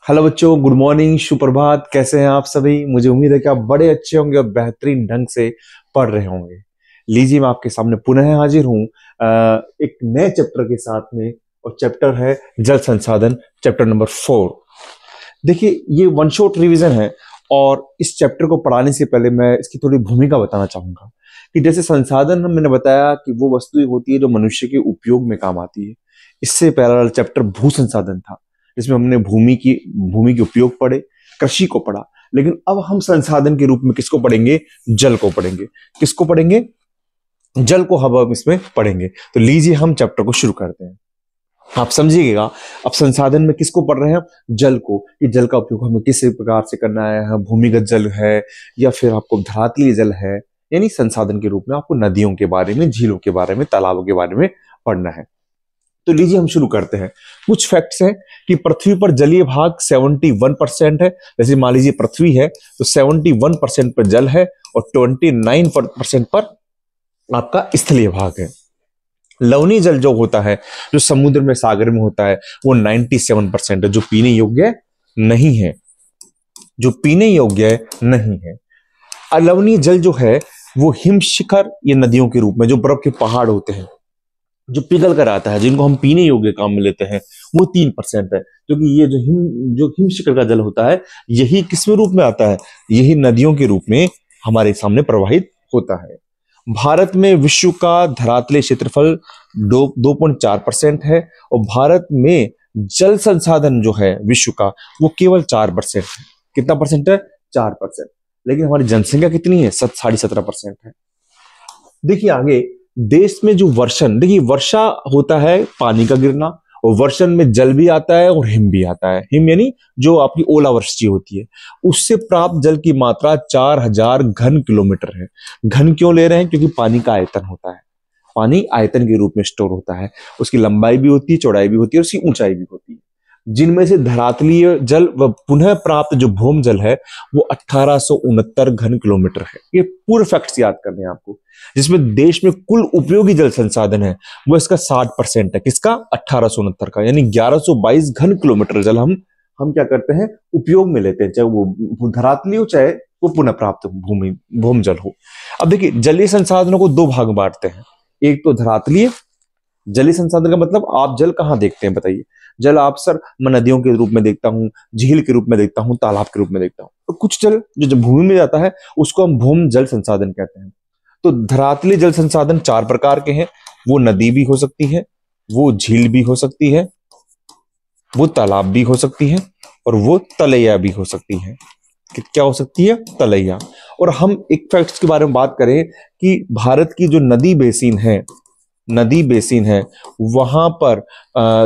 Hello बच्चों, good morning, सुप्रभात। कैसे हैं आप सभी? मुझे उम्मीद है कि आप बड़े अच्छे होंगे और बेहतरीन ढंग से पढ़ रहे होंगे। लीजिए, मैं आपके सामने पुनः हाजिर हूँ एक नए चैप्टर के साथ में, और चैप्टर है जल संसाधन, चैप्टर नंबर 4। देखिए, ये वन शॉट रिवीजन है, और इस चैप्टर को पढ़ाने से पहले मैं इसकी थोड़ी भूमिका बताना चाहूंगा कि जैसे संसाधन मैंने बताया कि वो वस्तुएं होती है जो मनुष्य के उपयोग में काम आती है। इससे पहला चैप्टर भू संसाधन था, जिसमें हमने भूमि के उपयोग पढ़े, कृषि को पढ़ा। लेकिन अब हम संसाधन के रूप में किसको पढ़ेंगे? जल को पढ़ेंगे। किसको पढ़ेंगे? जल को हम इसमें पढ़ेंगे। तो लीजिए, हम चैप्टर को शुरू करते हैं। आप समझिएगा, अब संसाधन में किसको पढ़ रहे हैं? जल को। कि जल का उपयोग हमें किस प्रकार से करना है, भूमिगत जल है या फिर आपको धरातलीय जल है। यानी संसाधन के रूप में आपको नदियों के बारे में, झीलों के बारे में, तालाबों के बारे में पढ़ना है। तो लीजिए, हम शुरू करते हैं। कुछ फैक्ट्स हैं कि पृथ्वी पर जलीय भाग 71% है। जैसे मान लीजिए पृथ्वी है तो 71% पर जल है और 29% पर आपका स्थलीय भाग है। लवणीय जल जो होता है, जो समुद्र में, सागर में होता है, वो 97% है, जो पीने योग्य नहीं है। जो पीने योग्य नहीं है। अलवणीय जल जो है वो हिम शिखर, ये नदियों के रूप में, जो बर्फ के पहाड़ होते हैं, जो पिघल कर आता है, जिनको हम पीने योग्य काम में लेते हैं, वो 3% है। क्योंकि ये जो हिम शिखर का जल होता है, यही किसमें रूप में आता है? यही नदियों के रूप में हमारे सामने प्रवाहित होता है। भारत में विश्व का धरातलीय क्षेत्रफल 2.4% है, और भारत में जल संसाधन जो है विश्व का, वो केवल 4% है। कितना परसेंट है? 4%। लेकिन हमारी जनसंख्या कितनी है? 17.5% है। देखिए आगे, देश में जो वर्षण, देखिए वर्षा होता है पानी का गिरना, और वर्षण में जल भी आता है और हिम भी आता है। हिम यानी जो आपकी ओलावृष्टि होती है, उससे प्राप्त जल की मात्रा 4000 घन किलोमीटर है। घन क्यों ले रहे हैं? क्योंकि पानी का आयतन होता है, पानी आयतन के रूप में स्टोर होता है। उसकी लंबाई भी होती है, चौड़ाई भी होती है, और उसकी ऊंचाई भी होती है। जिनमें से धरातलीय जल व पुनः प्राप्त जो भूम जल है, वो 1869 घन किलोमीटर है। ये पूरे फैक्ट्स याद करने हैं आपको। जिसमें देश में कुल उपयोगी जल संसाधन है, वो इसका 60% है। किसका? 1869 का। यानी 1122 घन किलोमीटर जल हम क्या करते हैं? उपयोग में लेते हैं, चाहे वो धरातलीय हो, चाहे वो पुनः प्राप्त भूम जल हो। अब देखिए, जलीय संसाधनों को दो भाग में बांटते हैं। एक तो धरातलीय जलीय संसाधन का मतलब आप जल कहाँ देखते हैं? बताइए। जल आप सर, मैं नदियों के रूप में देखता हूँ, झील के रूप में देखता हूँ, तालाब के रूप में देखता हूँ। और कुछ जल जो भूमि में जाता है, उसको हम भूम जल संसाधन कहते हैं। तो धरातलीय जल संसाधन 4 प्रकार के हैं। वो नदी भी हो सकती है, वो झील भी हो सकती है, वो तालाब भी हो सकती है, और वो तलैया भी हो सकती है। क्या हो सकती है? तलैया। और हम एक फैक्ट्स के बारे में बात करें कि भारत की जो नदी बेसिन है, वहां पर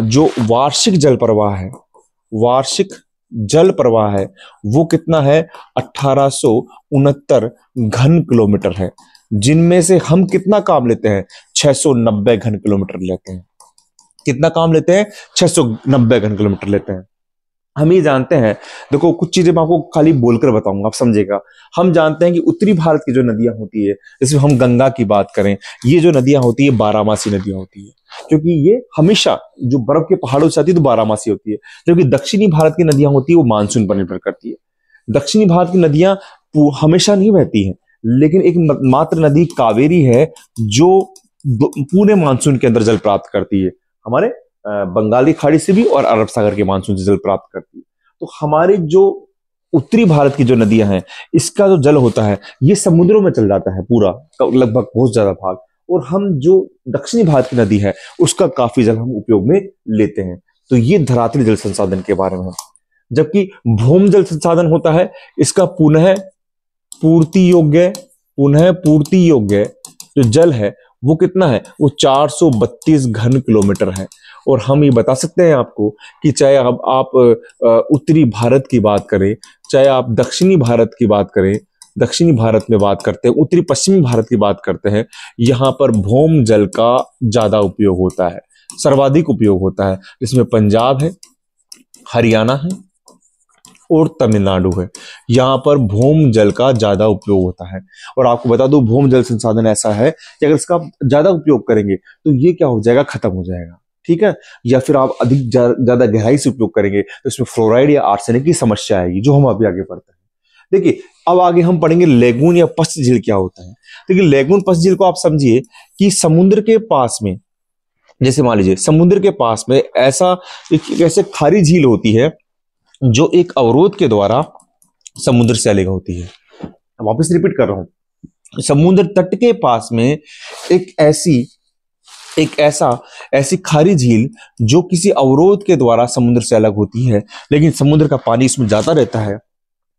जो वार्षिक जल प्रवाह है, वो कितना है? 1869 घन किलोमीटर है। जिनमें से हम कितना काम लेते हैं? 690 घन किलोमीटर लेते हैं। कितना काम लेते हैं? 690 घन किलोमीटर लेते हैं। हम ये जानते हैं, देखो कुछ चीजें मैं आपको खाली बोलकर बताऊंगा, आप समझेगा। हम जानते हैं कि उत्तरी भारत की जो नदियां होती है, जैसे हम गंगा की बात करें, ये जो नदियां होती है 12मासी नदियां होती है। क्योंकि ये हमेशा जो बर्फ के पहाड़ों से आती है तो 12मासी होती है। जबकि दक्षिणी भारत की नदियां होती है, वो मानसून पर निर्भर करती है। दक्षिणी भारत की नदियां हमेशा नहीं बहती हैं, लेकिन एक मात्र नदी कावेरी है जो पूरे मानसून के अंदर जल प्राप्त करती है, हमारे बंगाली खाड़ी से भी और अरब सागर के मानसून से जल प्राप्त करती है। तो हमारे जो उत्तरी भारत की जो नदियां हैं, इसका जो जल होता है, ये समुद्रों में चल जाता है पूरा, लगभग बहुत ज्यादा भाग। और हम जो दक्षिणी भारत की नदी है, उसका काफी जल हम उपयोग में लेते हैं। तो ये धरातलीय जल संसाधन के बारे में है। जबकि भूम जल संसाधन होता है, इसका पुनः पूर्ति योग्य जो जल है, वो कितना है? वो 432 घन किलोमीटर है। और हम ये बता सकते हैं आपको कि चाहे अब आप उत्तरी भारत की बात करें, चाहे आप दक्षिणी भारत की बात करें, दक्षिणी भारत में बात करते हैं, उत्तरी पश्चिमी भारत की बात करते हैं, यहाँ पर भूम जल का ज्यादा उपयोग होता है, सर्वाधिक उपयोग होता है। जिसमें पंजाब है, हरियाणा है और तमिलनाडु है। यहाँ पर भूम जल का ज्यादा उपयोग होता है। और आपको बता दूं, भूम जल संसाधन ऐसा है कि अगर इसका ज्यादा उपयोग करेंगे तो ये क्या हो जाएगा? खत्म हो जाएगा। ठीक है, या फिर आप अधिक ज्यादा गहराई से उपयोग करेंगे तो इसमें फ्लोराइड या आर्सेनिक की समस्या आएगी, जो हम अभी आगे पढ़ते हैं। देखिए, अब आगे हम पढ़ेंगे लेगून या पश्च झील क्या होता है। देखिए, लेगून पश्च झील को आप समझिए कि समुद्र के पास में, जैसे मान लीजिए समुद्र के पास में ऐसा एक ऐसे खारी झील होती है जो एक अवरोध के द्वारा समुद्र से अलग होती है। वापस रिपीट कर रहा हूं, समुद्र तट के पास में ऐसी खारी झील जो किसी अवरोध के द्वारा समुद्र से अलग होती है, लेकिन समुद्र का पानी इसमें जाता रहता है,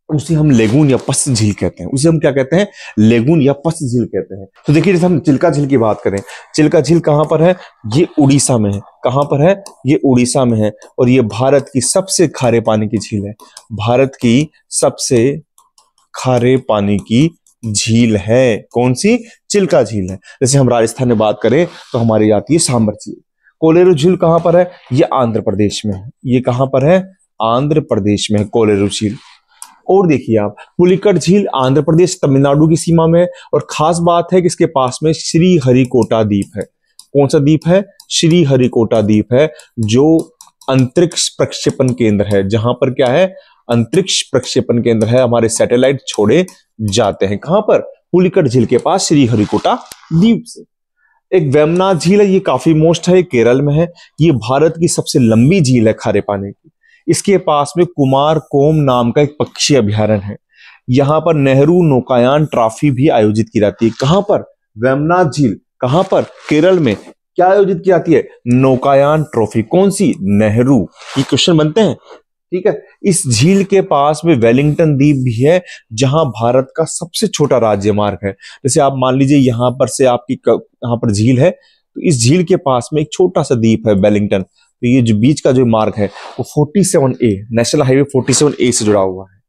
उसे हम लेगून या पश्च झील कहते हैं। उसे हम क्या कहते हैं? लेगून या पश्च झील कहते हैं। तो देखिए, जैसे हम चिल्का झील की बात करें, चिल्का झील कहां पर है? ये उड़ीसा में है। कहां पर है? ये उड़ीसा में है, और ये भारत की सबसे खारे पानी की झील है। भारत की सबसे खारे पानी की झील है। कौन सी? चिल्का झील है। जैसे हम राजस्थान में बात करें तो हमारी आती है सांबर झील। कोलेरू झील कहां पर है? ये आंध्र प्रदेश में है। ये कहां पर है? आंध्र प्रदेश में है कोलेरू झील। और देखिए आप, पुलिकट झील आंध्र प्रदेश तमिलनाडु की सीमा में है, और खास बात है कि इसके पास में श्रीहरिकोटा द्वीप है। कौन सा द्वीप है? श्रीहरिकोटा द्वीप है, जो अंतरिक्ष प्रक्षेपण केंद्र है, जहां पर क्या है? अंतरिक्ष प्रक्षेपण केंद्र है। हमारे सैटेलाइट छोड़े जाते हैं। कहां पर? पुलिकट झील के पास श्रीहरिकोटा द्वीप से। एक वेमनाथ झील है, ये काफी मोस्ट है, केरल में है। ये भारत की सबसे लंबी झील है खारे पानी की। इसके पास में कुमार कोम नाम का एक पक्षी अभ्यारण्य है। यहां पर नेहरू नौकायान ट्रॉफी भी आयोजित की जाती है। कहां पर? वेमनाथ झील। कहां पर? केरल में। क्या आयोजित की जाती है? नौकायान ट्रॉफी। कौन सी? नेहरू। ये क्वेश्चन बनते हैं, ठीक है। इस झील के पास में वेलिंगटन द्वीप भी है, जहां भारत का सबसे छोटा राज्य मार्ग है। जैसे आप मान लीजिए यहां पर से आपकी यहां पर झील है, तो इस झील के पास में एक छोटा सा द्वीप है वेलिंगटन। तो ये जो बीच का जो मार्ग है वो 47A नेशनल हाईवे 47A से जुड़ा हुआ है।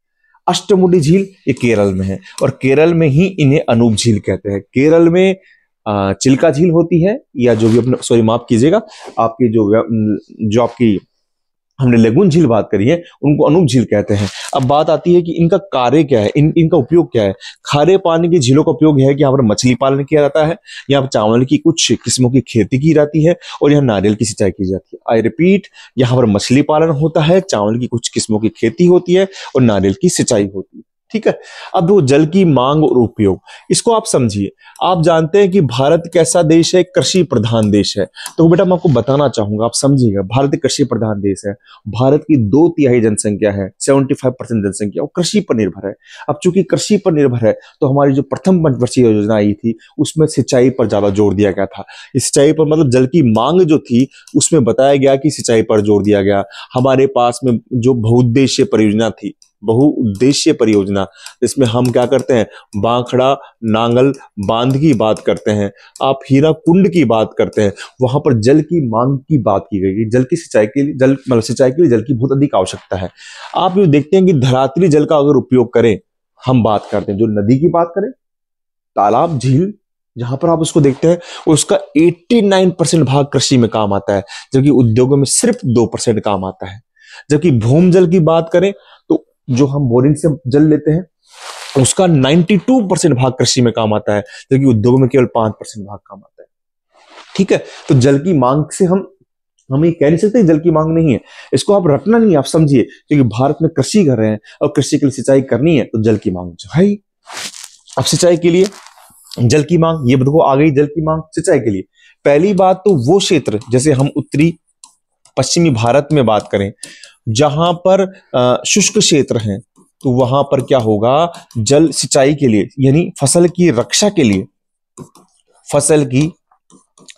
अष्टमुडी झील ये केरल में है, और केरल में ही इन्हें अनूप झील कहते हैं। केरल में चिल्का झील होती है, या जो भी अपने, सॉरी माफ कीजिएगा, आपकी जो आपकी हमने लेगून झील बात करी है, उनको अनूप झील कहते हैं। अब बात आती है कि इनका कार्य क्या है, इनका उपयोग क्या है। खारे पानी की झीलों का उपयोग है कि यहाँ पर मछली पालन किया जाता है, यहाँ पर चावल की कुछ किस्मों की खेती की जाती है, और यहाँ नारियल की सिंचाई की जाती है। आई रिपीट, यहाँ पर मछली पालन होता है, चावल की कुछ किस्मों की खेती होती है, और नारियल की सिंचाई होती है, ठीक है। अब वो जल की मांग और उपयोग, इसको आप समझिए। आप जानते हैं कि भारत कैसा देश है? कृषि प्रधान देश है। तो बेटा मैं आपको बताना चाहूंगा, आप समझिएगा, भारत एक कृषि प्रधान देश है। भारत की 2/3 जनसंख्या है, 75% जनसंख्या वो कृषि पर निर्भर है। अब चूंकि कृषि पर निर्भर है, तो हमारी जो प्रथम पंचवर्षीय योजना आई थी, उसमें सिंचाई पर ज्यादा जोर दिया गया था। इस सिंचाई पर मतलब जल की मांग जो थी, उसमें बताया गया कि सिंचाई पर जोर दिया गया। हमारे पास में जो बहुउद्देशीय परियोजना थी, बहुउद्देशीय परियोजना, जिसमें हम क्या करते हैं? बांखड़ा नांगल बांध की बात करते हैं, आप हीरा कुंड की बात करते हैं, वहां पर जल की मांग की बात की गई कि जल की सिंचाई के लिए, सिंचाई के लिए जल की बहुत अधिक आवश्यकता है। आप ये देखते हैं कि धरातली जल का अगर उपयोग करें, हम बात करते हैं जो नदी की बात करें, तालाब, झील, जहां पर आप उसको देखते हैं, उसका 89% भाग कृषि में काम आता है, जबकि उद्योगों में सिर्फ 2% काम आता है। जबकि भूम जल की बात करें तो जो हम बोरिंग से जल लेते हैं, उसका 92% भाग कृषि में काम आता है, जबकि उद्योगों में केवल 5% भाग काम आता है, ठीक है। तो जल की मांग से हम ये कह नहीं सकते जल की मांग नहीं है, इसको आप रटना नहीं, आप समझिए, क्योंकि भारत में कृषि कर रहे हैं और कृषि के लिए सिंचाई करनी है, तो जल की मांग जो है। अब सिंचाई के लिए जल की मांग, ये देखो आ गई जल की मांग सिंचाई के लिए। पहली बात तो वो क्षेत्र, जैसे हम उत्तरी पश्चिमी भारत में बात करें, जहां पर शुष्क क्षेत्र हैं, तो वहां पर क्या होगा? जल सिंचाई के लिए, यानी फसल की रक्षा के लिए, फसल की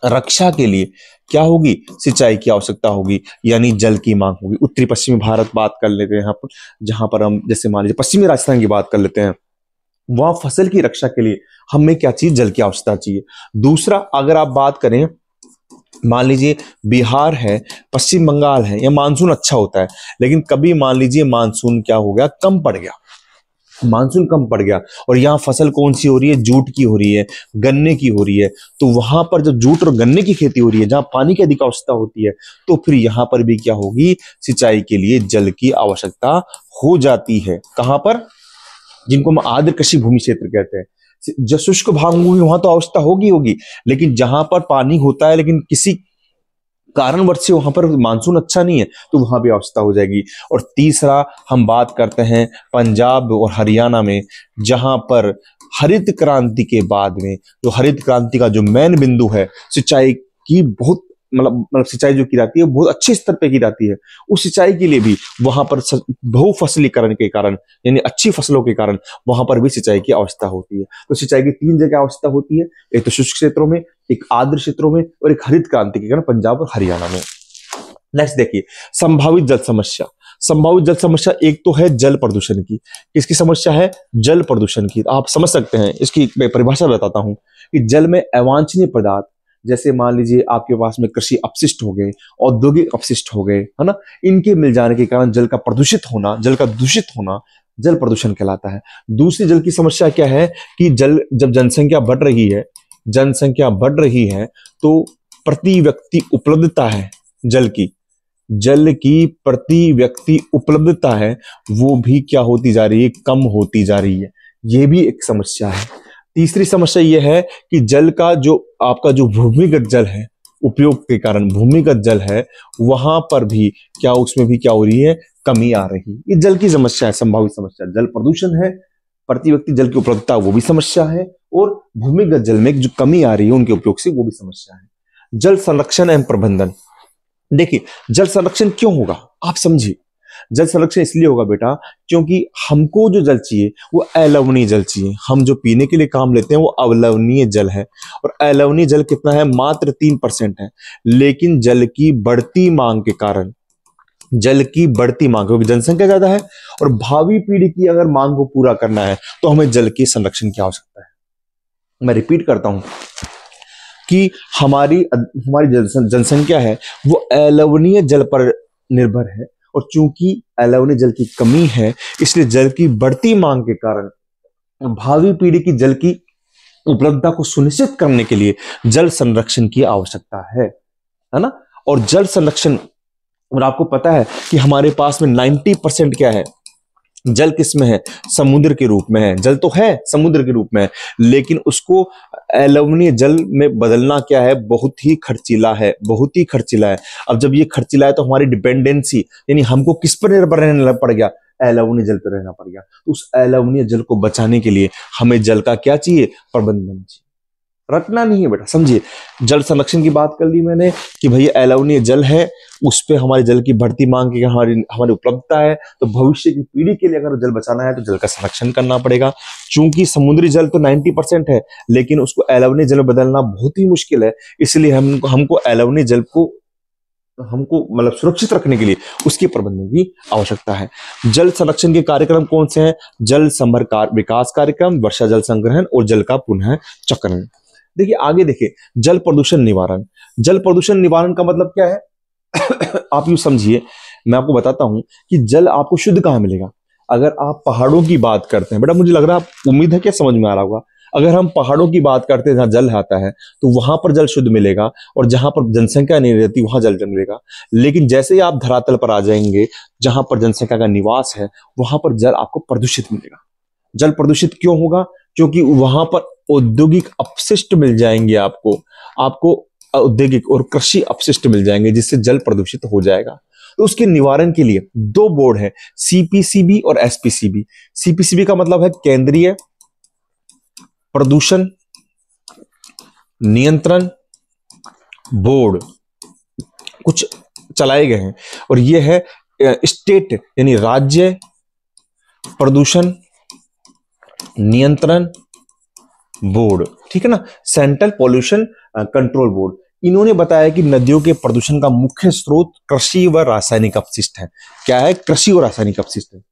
रक्षा के लिए क्या होगी? सिंचाई की आवश्यकता होगी, यानी जल की मांग होगी। उत्तरी पश्चिमी भारत बात कर लेते हैं यहाँ पर, जहां पर हम जैसे मान लीजिए पश्चिमी राजस्थान की बात कर लेते हैं, वहां फसल की रक्षा के लिए हमें क्या चीज? जल की आवश्यकता चाहिए। दूसरा, अगर आप बात करें, मान लीजिए बिहार है, पश्चिम बंगाल है, या मानसून अच्छा होता है, लेकिन कभी मान लीजिए मानसून क्या हो गया? कम पड़ गया, मानसून कम पड़ गया, और यहाँ फसल कौन सी हो रही है? जूट की हो रही है, गन्ने की हो रही है। तो वहां पर जब जूट और गन्ने की खेती हो रही है, जहां पानी की अधिक आवश्यकता होती है, तो फिर यहां पर भी क्या होगी? सिंचाई के लिए जल की आवश्यकता हो जाती है। कहां पर? जिनको हम आर्द्र कृषि भूमि क्षेत्र कहते हैं। जो शुष्क भाग होंगे वहां तो आवश्यकता होगी, लेकिन जहां पर पानी होता है लेकिन किसी कारणवश से वहां पर मानसून अच्छा नहीं है तो वहां भी अवस्था हो जाएगी। और तीसरा हम बात करते हैं पंजाब और हरियाणा में, जहां पर हरित क्रांति के बाद में, जो हरित क्रांति का जो मेन बिंदु है, सिंचाई की बहुत मतलब सिंचाई जो की जाती है बहुत अच्छे स्तर पे की जाती है, उस सिंचाई के लिए भी वहां पर बहुफसलीकरण के कारण यानी अच्छी फसलों के कारण वहां पर भी सिंचाई की आवश्यकता होती है। तो सिंचाई की 3 जगह आवश्यकता होती है, एक तो शुष्क क्षेत्रों में, एक आर्द्र क्षेत्रों में और एक हरित क्रांति के कारण पंजाब और हरियाणा में। नेक्स्ट देखिए, संभावित जल समस्या। संभावित जल समस्या एक तो है जल प्रदूषण की। किसकी समस्या है? जल प्रदूषण की। आप समझ सकते हैं, इसकी मैं परिभाषा बताता हूं कि जल में अवांछनीय पदार्थ, जैसे मान लीजिए आपके पास में कृषि अपशिष्ट हो गए, औद्योगिक अपशिष्ट हो गए, है ना, इनके मिल जाने के कारण जल का प्रदूषित होना, जल का दूषित होना जल प्रदूषण कहलाता है। दूसरी जल की समस्या क्या है कि जल जब जनसंख्या बढ़ रही है, जनसंख्या बढ़ रही है तो प्रति व्यक्ति उपलब्धता है जल की प्रति व्यक्ति उपलब्धता है वो भी क्या होती जा रही है? कम होती जा रही है। ये भी एक समस्या है। तीसरी समस्या यह है कि जल का जो आपका जो भूमिगत जल है, उपयोग के कारण भूमिगत जल है, वहां पर भी क्या उसमें भी क्या हो रही है? कमी आ रही है। ये जल की समस्या है, संभावित समस्या। जल प्रदूषण है, प्रति व्यक्ति जल की उपलब्धता वो भी समस्या है, और भूमिगत जल में जो कमी आ रही है उनके उपयोग से वो भी समस्या है। जल संरक्षण एवं प्रबंधन। देखिए, जल संरक्षण क्यों होगा आप समझिए। जल संरक्षण इसलिए होगा बेटा क्योंकि हमको जो जल चाहिए वो अलवणीय जल चाहिए। हम जो पीने के लिए काम लेते हैं वो अवलवनीय जल है, और अलवणीय जल कितना है? मात्र 3% है। लेकिन जल की बढ़ती मांग के कारण, जल की बढ़ती मांग, क्योंकि जनसंख्या ज्यादा है और भावी पीढ़ी की अगर मांग को पूरा करना है तो हमें जल के संरक्षण की आवश्यकता है। मैं रिपीट करता हूं कि हमारी जनसंख्या है वो अलवणीय जल पर निर्भर है, और चूंकि अलवणीय जल की कमी है इसलिए जल की बढ़ती मांग के कारण भावी पीढ़ी की जल की उपलब्धता को सुनिश्चित करने के लिए जल संरक्षण की आवश्यकता है ना। और जल संरक्षण, और आपको पता है कि हमारे पास में 90% क्या है? जल किसमें है? समुद्र के रूप में है। जल तो है समुद्र के रूप में है, लेकिन उसको अलवणीय जल में बदलना क्या है? बहुत ही खर्चीला है, बहुत ही खर्चीला है। अब जब ये खर्चीला है तो हमारी डिपेंडेंसी यानी हमको किस पर निर्भर रहना पड़ गया? अलवणीय जल पर रहना पड़ गया। तो उस अलवणीय जल को बचाने के लिए हमें जल का क्या चाहिए? प्रबंधन चाहिए। रटना नहीं है बेटा, समझिए। जल संरक्षण की बात कर ली मैंने कि भैया अलवणीय जल है, उस पे हमारी जल की बढ़ती मांग की हमारी उपलब्धता है, तो भविष्य की पीढ़ी के लिए अगर जल बचाना है तो जल का संरक्षण करना पड़ेगा। चूंकि समुद्री जल तो 90% है, लेकिन उसको अलवणीय जल में बदलना बहुत ही मुश्किल है, इसलिए हमको अलवणीय जल को मतलब सुरक्षित रखने के लिए उसके प्रबंधन की आवश्यकता है। जल संरक्षण के कार्यक्रम कौन से हैं? जल संभर विकास कार्यक्रम, वर्षा जल संग्रहण और जल का पुनः चक्रण। देखिए आगे देखिए, जल प्रदूषण निवारण। जल प्रदूषण निवारण का मतलब क्या है? आप यूं समझिए, मैं आपको बताता हूं कि जल आपको शुद्ध कहां मिलेगा। अगर आप पहाड़ों की बात करते हैं बेटा, मुझे लग रहा है उम्मीद है क्या समझ में आ रहा होगा, अगर हम पहाड़ों की बात करते हैं जहां जल आता है तो वहां पर जल शुद्ध मिलेगा, और जहां पर जनसंख्या नहीं रहती वहां जल मिलेगा। लेकिन जैसे ही आप धरातल पर आ जाएंगे जहां पर जनसंख्या का निवास है, वहां पर जल आपको प्रदूषित मिलेगा। जल प्रदूषित क्यों होगा? क्योंकि वहां पर औद्योगिक अपशिष्ट मिल जाएंगे, आपको औद्योगिक और कृषि अपशिष्ट मिल जाएंगे, जिससे जल प्रदूषित हो जाएगा। तो उसके निवारण के लिए 2 बोर्ड है, सीपीसीबी और एसपीसीबी। सीपीसीबी का मतलब है केंद्रीय प्रदूषण नियंत्रण बोर्ड, कुछ चलाए गए हैं, और यह है स्टेट यानी राज्य प्रदूषण नियंत्रण बोर्ड, ठीक है ना, सेंट्रल पॉल्यूशन कंट्रोल बोर्ड। इन्होंने बताया कि नदियों के प्रदूषण का मुख्य स्रोत कृषि व रासायनिक अपशिष्ट है। क्या है? कृषि और रासायनिक अपशिष्ट है।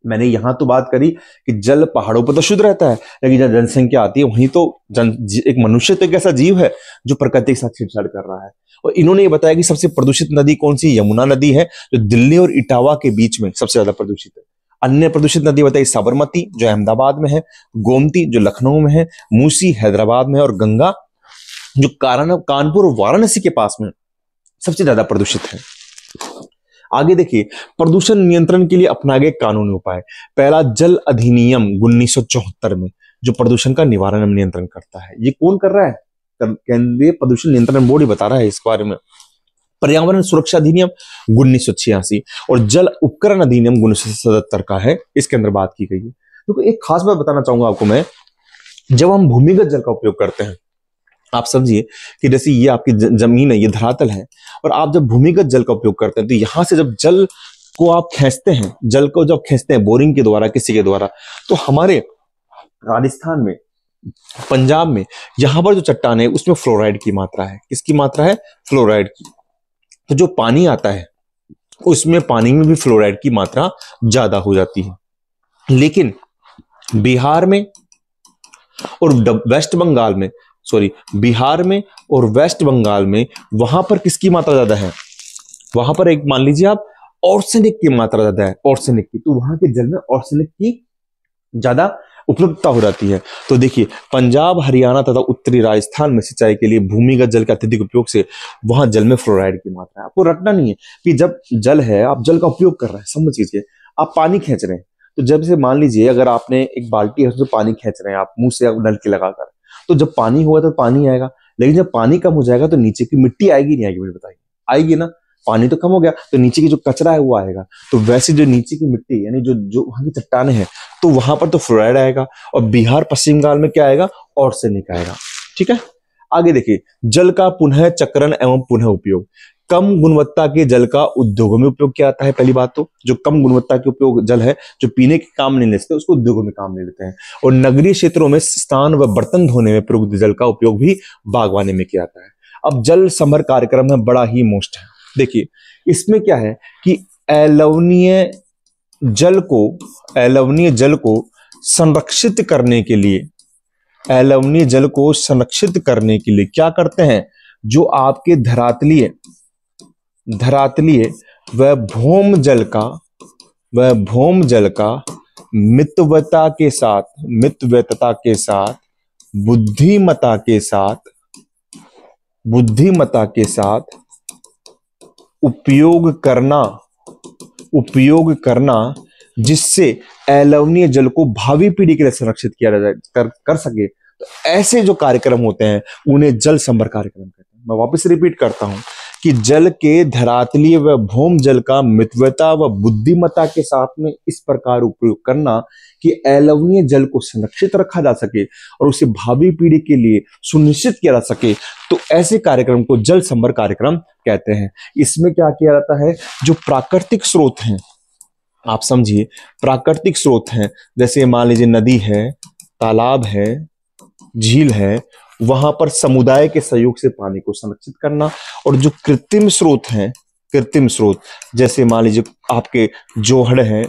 मैंने यहां तो बात करी कि जल पहाड़ों पर तो शुद्ध रहता है, लेकिन जब जनसंख्या आती है वहीं तो एक मनुष्य तो एक ऐसा जीव है जो प्रकृति के साथ छेड़छाड़ कर रहा है। और इन्होंने ये बताया कि सबसे प्रदूषित नदी कौन सी? यमुना नदी है, जो दिल्ली और इटावा के बीच में सबसे ज्यादा प्रदूषित है। अन्य प्रदूषित नदी बताई साबरमती जो अहमदाबाद में है, गोमती जो लखनऊ में है, मूसी हैदराबाद में है, और गंगा जो कानपुर और वाराणसी के पास में सबसे ज्यादा प्रदूषित है। आगे देखिए, प्रदूषण नियंत्रण के लिए अपनाए गए कानूनी उपाय। पहला, जल अधिनियम 1974 में जो प्रदूषण का निवारण एवं नियंत्रण करता है। ये कौन कर रहा है? केंद्रीय प्रदूषण नियंत्रण बोर्ड ही बता रहा है इस बारे में। पर्यावरण सुरक्षा अधिनियम 1986 और जल उपकरण अधिनियम 1977 का है, इसके अंदर बात की गई है। तो एक खास बात बताना चाहूंगा आपको मैं, जब हम भूमिगत जल का उपयोग करते हैं, आप समझिए कि जैसे ये आपकी जमीन है, ये धरातल है, और आप जब भूमिगत जल का उपयोग करते हैं तो यहां से जब जल को आप खींचते हैं, जल को जब खींचते हैं बोरिंग के द्वारा, किसी के द्वारा, तो हमारे राजस्थान में, पंजाब में, यहां पर जो चट्टान है उसमें फ्लोराइड की मात्रा है। किसकी मात्रा है? फ्लोराइड की। तो जो पानी आता है उसमें, पानी में भी फ्लोराइड की मात्रा ज्यादा हो जाती है। लेकिन बिहार में और वेस्ट बंगाल में, बिहार में और वेस्ट बंगाल में, वहां पर किसकी मात्रा ज्यादा है? वहां पर एक मान लीजिए आप ऑर्सेनिक की मात्रा ज्यादा है, ऑर्सेनिक की। तो वहां के जल में ऑर्सेनिक की ज्यादा उपलब्धता हो जाती है। तो देखिए, पंजाब, हरियाणा तथा उत्तरी राजस्थान में सिंचाई के लिए भूमिगत जल के अत्यधिक उपयोग से वहां जल में फ्लोराइड की मात्रा है। आपको रटना नहीं है कि जब जल है, आप जल का उपयोग कर रहे हैं, समझ लीजिए आप पानी खींच रहे हैं, तो जब से मान लीजिए अगर आपने एक बाल्टी है उसमें पानी खींच रहे हैं आप मुंह से नल के लगाकर, तो जब पानी होगा तो पानी आएगा, लेकिन जब पानी कम हो जाएगा तो नीचे की मिट्टी आएगी नहीं आएगी? मुझे बताइए, आएगी ना। पानी तो कम हो गया तो नीचे की जो कचरा है वो आएगा। तो वैसे जो नीचे की मिट्टी, यानी जो जो वहां की चट्टाने हैं, तो वहां पर तो फ्लोराइड आएगा, और बिहार, पश्चिम बंगाल में क्या आएगा? ऑर्सेनिक आएगा। ठीक है, आगे देखिए, जल का पुनः चक्रण एवं पुनः उपयोग। कम गुणवत्ता के जल का उद्योगों में उपयोग किया जाता है। पहली बात तो, जो कम गुणवत्ता के उपयोग जल है, जो पीने के काम नहीं लेते, उसको उद्योगों में काम ले लेते हैं। और नगरीय क्षेत्रों में स्नान व बर्तन धोने में प्रयुक्त जल का उपयोग भी बागवानी में किया जाता है। अब जल संभर कार्यक्रम है, बड़ा ही मोस्ट है। देखिए, इसमें क्या है कि अलवणीय जल को संरक्षित करने के लिए, अलवणीय जल को संरक्षित करने के लिए क्या करते हैं? जो आपके धरातलीय व भौम जल का मितव्यता के साथ बुद्धिमता के साथ उपयोग करना, जिससे अलवणीय जल को भावी पीढ़ी के लिए संरक्षित किया कर सके। तो ऐसे जो कार्यक्रम होते हैं उन्हें जल संभर कार्यक्रम कहते हैं। मैं वापस रिपीट करता हूं कि जल के धरातलीय व भौम जल का मितव्यता व बुद्धिमत्ता के साथ में इस प्रकार उपयोग करना कि अलवणीय जल को संरक्षित रखा जा सके और उसे भावी पीढ़ी के लिए सुनिश्चित किया जा सके। तो ऐसे कार्यक्रम को जल संभर कार्यक्रम कहते हैं। इसमें क्या किया जाता है? जो प्राकृतिक स्रोत हैं, आप समझिए, प्राकृतिक स्रोत हैं, जैसे मान लीजिए नदी है, तालाब है, झील है, वहां पर समुदाय के सहयोग से पानी को संरक्षित करना। और जो कृत्रिम स्रोत, जैसे मान लीजिए आपके जोहड़ है,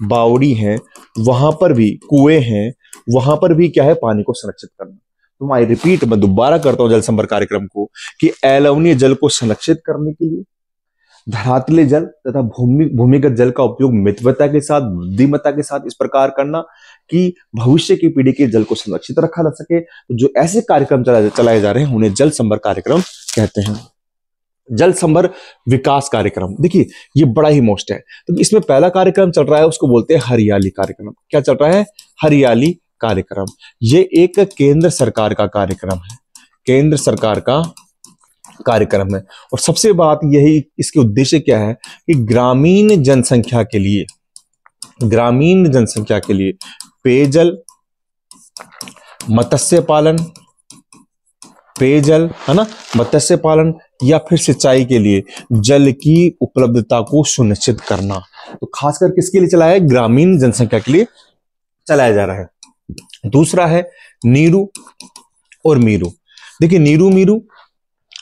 बावड़ी है, वहां पर भी कुएं हैं, वहां पर भी क्या है? पानी को संरक्षित करना। तो मैं दोबारा करता हूं जल संभर कार्यक्रम को कि अलवणीय जल को संरक्षित करने के लिए धरातलीय जल तथा भूमिगत जल का उपयोग मितव्यता के साथ, बुद्धिमत्ता के साथ इस प्रकार करना कि भविष्य की पीढ़ी के जल को संरक्षित रखा जा सके। तो जो ऐसे कार्यक्रम चलाए जा रहे हैं उन्हें जल संभर कार्यक्रम कहते हैं। जल संभर विकास कार्यक्रम, देखिए ये बड़ा ही मोस्ट है। तो इसमें पहला कार्यक्रम चल रहा है, उसको बोलते हैं हरियाली कार्यक्रम। क्या चल रहा है? हरियाली कार्यक्रम। ये एक केंद्र सरकार का कार्यक्रम है, केंद्र सरकार का कार्यक्रम है। और सबसे बात यही, इसके उद्देश्य क्या है कि ग्रामीण जनसंख्या के लिए पेयजल, मत्स्य पालन, है ना, मत्स्य पालन या फिर सिंचाई के लिए जल की उपलब्धता को सुनिश्चित करना। तो खासकर किसके लिए चलाया है? ग्रामीण जनसंख्या के लिए चलाया जा रहा है। दूसरा है नीरू और मीरू। देखिए, नीरू मीरू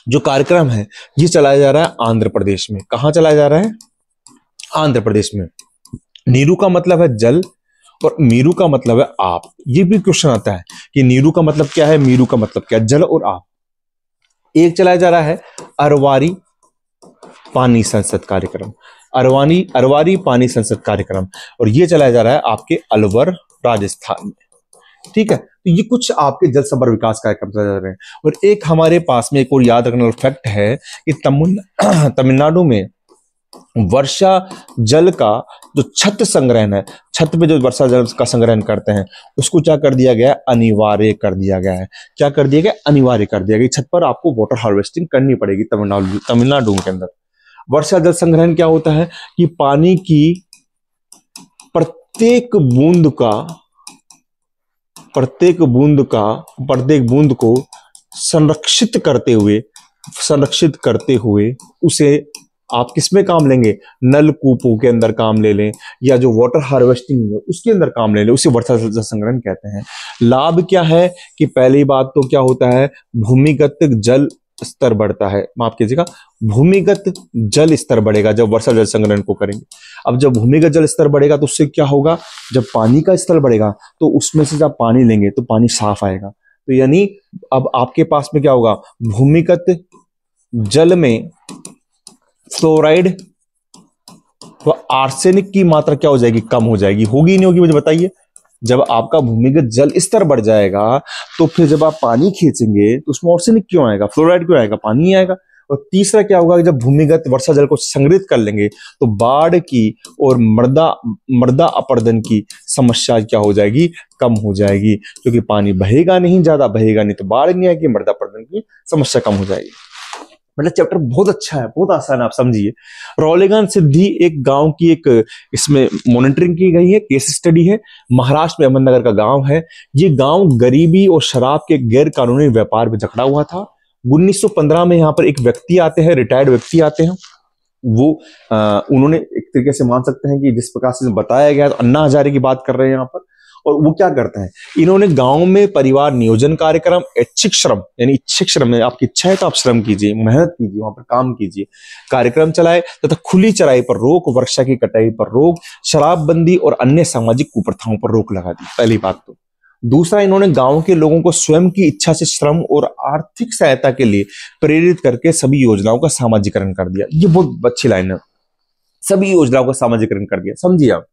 जो कार्यक्रम है ये चलाया जा रहा है आंध्र प्रदेश में। कहां चलाया जा रहा है? आंध्र प्रदेश में। नीरू का मतलब है जल और मीरू का मतलब है आप। ये भी क्वेश्चन आता है कि नीरू का मतलब क्या है, मीरू का मतलब क्या है? जल और आप। एक चलाया जा रहा है अरवारी पानी संसद कार्यक्रम, अरवारी पानी संसद कार्यक्रम, और ये चलाया जा रहा है आपके अलवर, राजस्थान में। ठीक है, तो ये कुछ आपके जल संभर विकास कार्यक्रम चलाए जा रहे हैं। और एक हमारे पास में एक और याद रखने वाला फैक्ट है कि तमिलनाडु में वर्षा जल का जो छत संग्रहण है, छत पे जो वर्षा जल का संग्रहण करते हैं, उसको क्या कर दिया गया है, अनिवार्य कर दिया गया है। क्या कर दिया गया, अनिवार्य कर दिया गया। छत पर आपको वाटर हार्वेस्टिंग करनी पड़ेगी तमिलनाडु के अंदर। वर्षा जल संग्रहण क्या होता है कि पानी की प्रत्येक बूंद को संरक्षित करते हुए उसे आप किसमें काम लेंगे, नलकूपों के अंदर काम ले लें, या जो वाटर हार्वेस्टिंग है उसके अंदर काम ले लें, उसे वर्षा जल संग्रहण कहते हैं। लाभ क्या है कि पहली बात तो क्या होता है, भूमिगत जल स्तर बढ़ता है, माफ कीजिएगा, भूमिगत जल स्तर बढ़ेगा जब वर्षा जल संग्रहण को करेंगे। अब जब भूमिगत जल स्तर बढ़ेगा तो उससे क्या होगा, जब पानी का स्तर बढ़ेगा तो उसमें से जब पानी लेंगे तो पानी साफ आएगा। तो यानी अब आपके पास में क्या होगा, भूमिगत जल में फ्लोराइड व आर्सेनिक की मात्रा क्या हो जाएगी, कम हो जाएगी। होगी नहीं होगी, मुझे बताइए। जब आपका भूमिगत जल स्तर बढ़ जाएगा तो फिर जब आप पानी खींचेंगे तो उसमें आर्सेनिक क्यों आएगा, फ्लोराइड क्यों आएगा, पानी ही आएगा। और तीसरा क्या होगा कि जब भूमिगत वर्षा जल को संग्रहित कर लेंगे तो बाढ़ की और मृदा अपरदन की समस्या क्या हो जाएगी, कम हो जाएगी, क्योंकि पानी बहेगा नहीं, ज्यादा बहेगा नहीं तो बाढ़ नहीं आएगी, मृदा अपरदन की समस्या कम हो जाएगी। मतलब चैप्टर बहुत अच्छा है, बहुत आसान है, आप समझिए। रौलेगान सिद्धि एक गांव की एक इसमें मॉनिटरिंग की गई है, केस स्टडी है। महाराष्ट्र में अहमदनगर का गांव है। ये गांव गरीबी और शराब के गैर कानूनी व्यापार में जकड़ा हुआ था। 1915 में यहाँ पर एक व्यक्ति आते हैं, रिटायर्ड व्यक्ति आते हैं। वो उन्होंने एक तरीके से मान सकते हैं कि जिस प्रकार से बताया गया तो अन्ना हजारे की बात कर रहे हैं यहाँ पर। और वो क्या करते हैं, इन्होंने गांव में परिवार नियोजन कार्यक्रम, ऐच्छिक श्रम यानी इच्छिक श्रम में आपकी इच्छा है तो आप श्रम कीजिए, मेहनत कीजिए, वहां पर काम कीजिए, कार्यक्रम चलाए तथा खुली चराई पर रोक, वर्षा की कटाई पर रोक, शराबबंदी और अन्य सामाजिक कुप्रथाओं पर रोक लगा दी, पहली बात तो। दूसरा, इन्होंने गांव के लोगों को स्वयं की इच्छा से श्रम और आर्थिक सहायता के लिए प्रेरित करके सभी योजनाओं का सामाजिकरण कर दिया। ये बहुत अच्छी लाइन है, सभी योजनाओं का सामाजिकरण कर दिया। समझिए आप,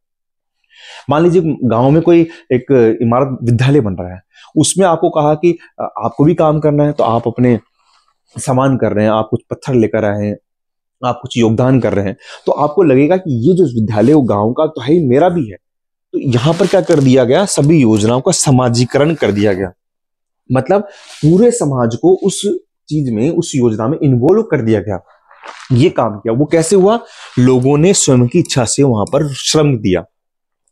मान लीजिए गांव में कोई एक इमारत विद्यालय बन रहा है, उसमें आपको कहा कि आपको भी काम करना है, तो आप अपने सामान कर रहे हैं, आप कुछ पत्थर लेकर आए हैं, आप कुछ योगदान कर रहे हैं, तो आपको लगेगा कि ये जो विद्यालय वो गांव का तो है, मेरा भी है। तो यहां पर क्या कर दिया गया, सभी योजनाओं का समाजीकरण कर दिया गया। मतलब पूरे समाज को उस चीज में, उस योजना में इन्वॉल्व कर दिया गया। ये काम किया। वो कैसे हुआ, लोगों ने स्वयं की इच्छा से वहां पर श्रम दिया।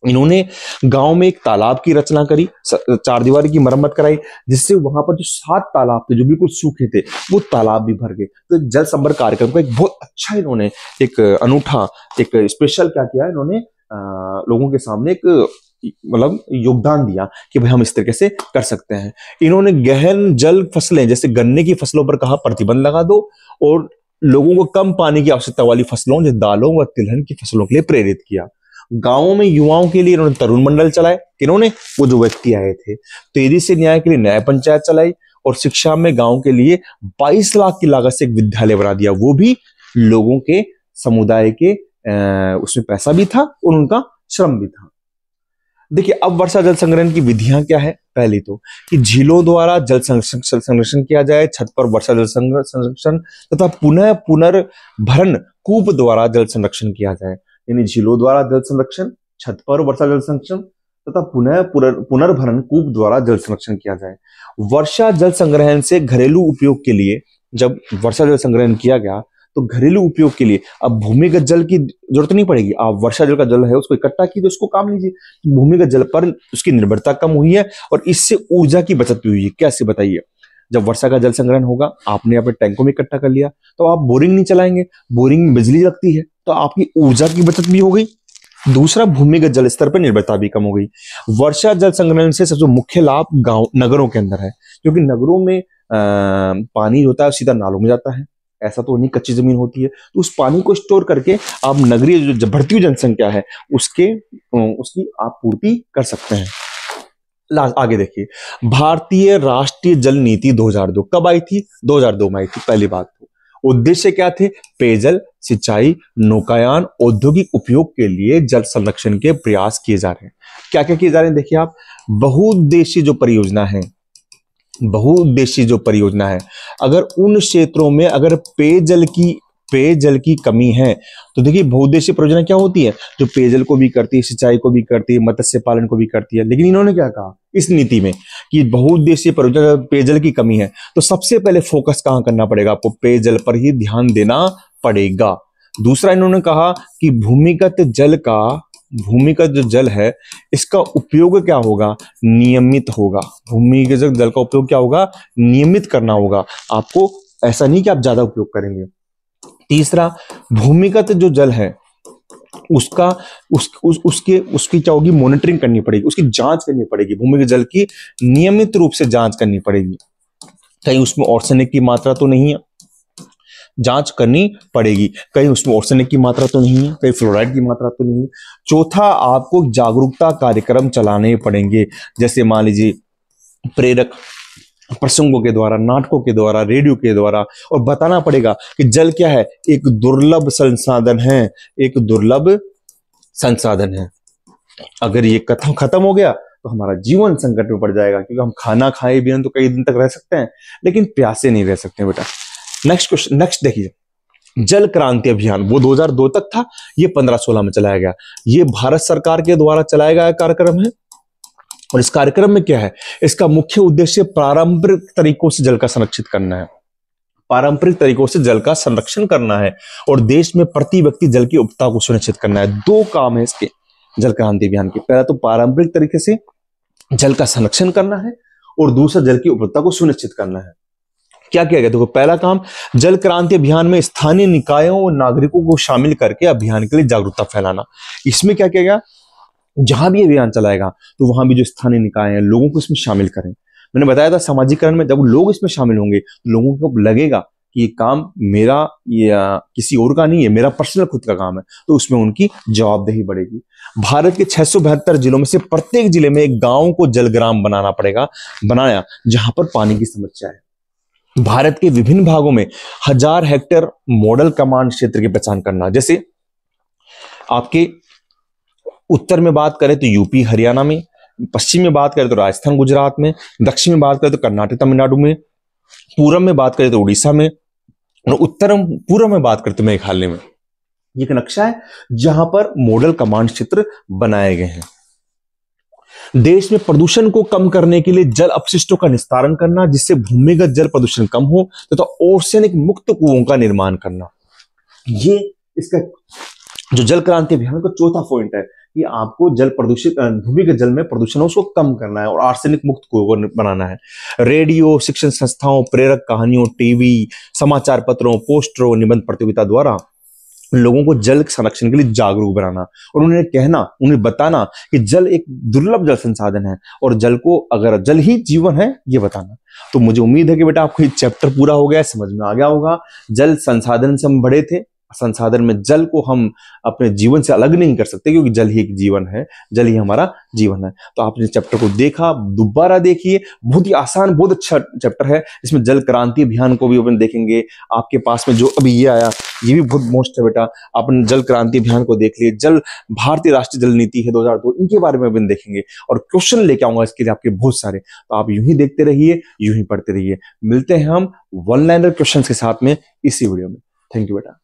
इन्होंने गांव में एक तालाब की रचना करी, चारदीवारी की मरम्मत कराई, जिससे वहां पर जो 7 तालाब थे जो बिल्कुल सूखे थे वो तालाब भी भर गए। तो जल संवर्धन कार्यक्रम का एक बहुत अच्छा इन्होंने एक अनूठा एक स्पेशल क्या किया, इन्होंने लोगों के सामने एक मतलब योगदान दिया कि भाई हम इस तरीके से कर सकते हैं। इन्होंने गहन जल फसलें जैसे गन्ने की फसलों पर कहा प्रतिबंध लगा दो, और लोगों को कम पानी की आवश्यकता वाली फसलों जैसे दालों व तिलहन की फसलों के लिए प्रेरित किया। गांवों में युवाओं के लिए इन्होंने तरुण मंडल चलाए, इन्होंने वो जो व्यक्ति आए थे। तेजी से न्याय के लिए न्याय पंचायत चलाई, और शिक्षा में गांव के लिए 22 लाख की लागत से एक विद्यालय बना दिया, वो भी लोगों के समुदाय के उसमें पैसा भी था और उनका श्रम भी था। देखिए अब वर्षा जल संग्रहण की विधियां क्या है, पहली तो कि झीलों द्वारा जल संरक्षण किया जाए, छत पर वर्षा जल संरक्षण तथा पुनर्भरण कूप द्वारा जल संरक्षण किया जाए। यानी झीलों द्वारा जल संरक्षण, छत पर वर्षा जल संरक्षण तथा पुनर्भरण कूप द्वारा जल संरक्षण किया जाए। वर्षा जल संग्रहण से घरेलू उपयोग के लिए, जब वर्षा जल संग्रहण किया गया तो घरेलू उपयोग के लिए अब भूमिगत जल की जरूरत नहीं पड़ेगी। आप वर्षा जल का जल है उसको इकट्ठा कीजिए, उसको काम लीजिए। भूमिगत जल पर उसकी निर्भरता कम हुई है और इससे ऊर्जा की बचत भी हुई है। कैसे बताइए, जब वर्षा का जल संग्रहण होगा, आपने अपने टैंकों में इकट्ठा कर लिया, तो आप बोरिंग नहीं चलाएंगे, बोरिंग में बिजली लगती है, तो आपकी ऊर्जा की बचत भी हो गई। दूसरा, भूमिगत जल स्तर पर निर्भरता भी कम हो गई। वर्षा जल संग्रहण से सबसे मुख्य लाभ गांव नगरों के अंदर है, क्योंकि नगरों में पानी होता है सीधा नालों में जाता है, ऐसा तो नहीं, कच्ची जमीन होती है, तो उस पानी को स्टोर करके आप नगरीय जो बढ़ती हुई जनसंख्या है उसकी आप पूर्ति कर सकते हैं। आगे देखिए, भारतीय राष्ट्रीय जल नीति 2002 कब आई थी, 2002 में आई थी। पहली बात तो उद्देश्य क्या थे, पेयजल, सिंचाई, नौकायान, औद्योगिक उपयोग के लिए जल संरक्षण के प्रयास किए जा रहे हैं। क्या क्या किए जा रहे हैं, देखिए आप, बहुउद्देशीय जो परियोजना है, अगर उन क्षेत्रों में अगर पेयजल की पेयजल की कमी है। तो देखिए बहुउद्देशीय परियोजना क्या होती है, जो पेयजल को भी करती है, सिंचाई को भी करती है, मत्स्य पालन को भी करती है। लेकिन इन्होंने क्या कहा इस नीति में कि बहुउद्देशीय परियोजना पेयजल की कमी है, तो सबसे पहले फोकस कहां करना पड़ेगा, आपको पेयजल पर ही ध्यान देना पड़ेगा। दूसरा इन्होंने कहा कि भूमिगत जो जल है इसका उपयोग क्या होगा, नियमित होगा। भूमिगत जल का उपयोग क्या होगा, नियमित करना होगा आपको, ऐसा नहीं कि आप ज्यादा उपयोग करेंगे। तीसरा, भूमिगत जो जल है उसका उसकी क्या होगी, मॉनिटरिंग करनी पड़ेगी, उसकी जांच करनी पड़ेगी। भूमिगत जल की नियमित रूप से जांच करनी पड़ेगी, कहीं उसमें आर्सेनिक की मात्रा तो नहीं है, जांच करनी पड़ेगी, कहीं उसमें आर्सेनिक की मात्रा तो नहीं है, कहीं फ्लोराइड की मात्रा तो नहीं है। चौथा, आपको जागरूकता कार्यक्रम चलाने पड़ेंगे, जैसे मान लीजिए प्रेरक प्रसंगों के द्वारा, नाटकों के द्वारा, रेडियो के द्वारा, और बताना पड़ेगा कि जल क्या है, एक दुर्लभ संसाधन है, एक दुर्लभ संसाधन है। अगर ये कथन खत्म हो गया तो हमारा जीवन संकट में पड़ जाएगा, क्योंकि हम खाना खाए बिना तो कई दिन तक रह सकते हैं, लेकिन प्यासे नहीं रह सकते बेटा। नेक्स्ट क्वेश्चन, नेक्स्ट देखिए, जल क्रांति अभियान वो 2002 तक था, ये 15-16 में चलाया गया। ये भारत सरकार के द्वारा चलाया गया कार्यक्रम है। और इस कार्यक्रम में क्या है, इसका मुख्य उद्देश्य पारंपरिक तरीकों से जल का संरक्षित करना है, पारंपरिक तरीकों से जल का संरक्षण करना है, और देश में प्रति व्यक्ति जल की उपलब्धता को सुनिश्चित करना है। दो काम है इसके जल क्रांति अभियान के, पहला तो पारंपरिक तरीके से जल का संरक्षण करना है, और दूसरा जल की उपलब्धता को सुनिश्चित करना है। क्या किया गया, देखो पहला काम, जल क्रांति अभियान में स्थानीय निकायों और नागरिकों को शामिल करके अभियान के लिए जागरूकता फैलाना। इसमें क्या किया गया, जहां भी अभियान चलाएगा तो वहां भी जो स्थानीय निकाय हैं लोगों को इसमें शामिल करें। मैंने बताया था समाजीकरण में जब लोग इसमें शामिल होंगे तो लोगों को लगेगा कि ये काम मेरा या किसी और का नहीं है, मेरा पर्सनल खुद का काम है, तो उसमें उनकी जवाबदेही बढ़ेगी। भारत के 672 जिलों में से प्रत्येक जिले में एक गांव को जलग्राम बनाया जहां पर पानी की समस्या है। भारत के विभिन्न भागों में 1000 हेक्टेयर मॉडल कमांड क्षेत्र की पहचान करना, जैसे आपके उत्तर में बात करें तो यूपी हरियाणा में, पश्चिम में बात करें तो राजस्थान गुजरात में, दक्षिण में बात करें तो कर्नाटक तमिलनाडु में, पूर्व में बात करें तो उड़ीसा में, और उत्तर पूर्व में बात करें तो मेघालय में। ये एक नक्शा है जहां पर मॉडल कमांड क्षेत्र बनाए गए हैं। देश में प्रदूषण को कम करने के लिए जल अपशिष्टों का निस्तारण करना, जिससे भूमिगत जल प्रदूषण कम हो, तथा आर्सेनिक मुक्त कुओं का निर्माण करना। ये इसका जो जल क्रांति अभियान का चौथा पॉइंट है कि आपको जल प्रदूषित भूमिगत जल में प्रदूषण उसको कम करना है और आर्सेनिक मुक्त कुओं बनाना है। रेडियो, शिक्षण संस्थाओं, प्रेरक कहानियों, टीवी, समाचार पत्रों, पोस्टरों, निबंध प्रतियोगिता द्वारा लोगों को जल संरक्षण के लिए जागरूक बनाना, और उन्हें बताना कि जल एक दुर्लभ जल संसाधन है और जल को, अगर जल ही जीवन है, ये बताना। तो मुझे उम्मीद है कि बेटा आपको ये चैप्टर पूरा हो गया, समझ में आ गया होगा। जल संसाधन से हम बड़े थे, संसाधन में जल को हम अपने जीवन से अलग नहीं कर सकते, क्योंकि जल ही एक जीवन है, जल ही हमारा जीवन है। तो आपने चैप्टर को देखा, दोबारा देखिए, बहुत ही आसान, बहुत अच्छा चैप्टर है। इसमें जल क्रांति अभियान को भी अपन देखेंगे। आपके पास में जो अभी ये आया, ये भी बहुत मोस्ट है बेटा, अपन जल क्रांति अभियान को देख लिए। जल भारतीय राष्ट्रीय जल नीति है 2002, इनके बारे में अपन देखेंगे और क्वेश्चन लेके आऊंगा इसके लिए आपके बहुत सारे। तो आप यूं ही देखते रहिए, यूं ही पढ़ते रहिए। मिलते हैं हम वन लाइनर क्वेश्चन के साथ में इसी वीडियो में। थैंक यू बेटा।